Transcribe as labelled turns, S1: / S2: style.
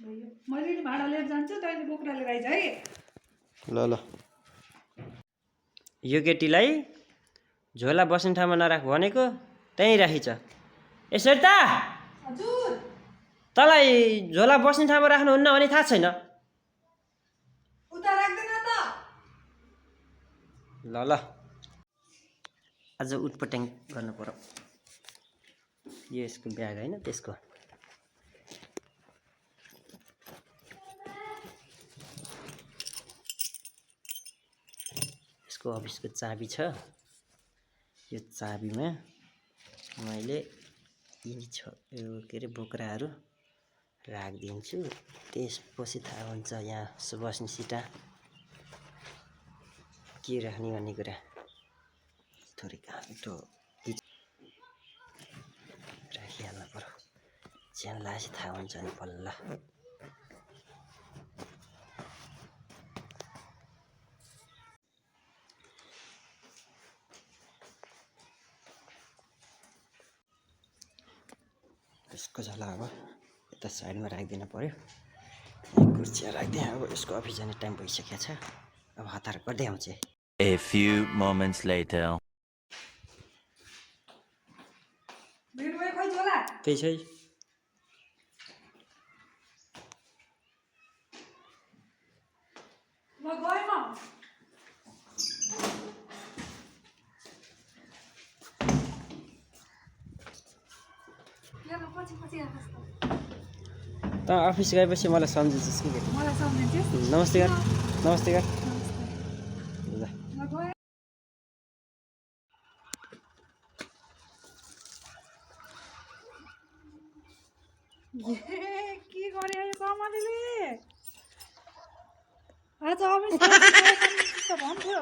S1: मैले नि भाडा लिएर जान्छु तैँले बोक्रा लिएर आइज है
S2: ल ल यो केटीलाई झोला बस्ने ठाउँमा नराख भनेको त्यहीँ राखिछ ए सरिता
S1: हजुर
S2: तँलाई झोला बस्ने ठाउँमा राख्नुहुन्न भने थाहा छैन
S1: उता राख्दैन त
S2: ल ल आज उटपट्याङ गर्नु पर्यो यो यसको ब्याग होइन त्यसको यसको अफिसको चाबी छ यो चाबीमा मैले यो के अरे बोक्राहरू राखिदिन्छु त्यसपछि थाहा हुन्छ यहाँ बस्ने सिटा के राख्ने भन्ने कुरा थोरै कामिठो राखिहाल्नु पर्यो ज्यान लासी थाहा हुन्छ नि बल्ल यसको झोला अब यता साइडमा राखिदिनु पर्यो कुर्सिया राखिदिएँ अब यसको अफिस जाने टाइम भइसकेको छ अब हतार गर्दै आउँछ
S3: A few moments later.
S1: मेरो भाइ खोइ झोला
S2: त्यही छै
S1: म गएँ म
S2: त अफिस गएपछि मलाई सम्झिन्छस् कि केटी
S1: मलाई सम्झिन्छस्
S2: नमस्ते गर नमस्ते गर ल
S1: म गएँ के गरे कमलीले आज अफिस भन्थ्यो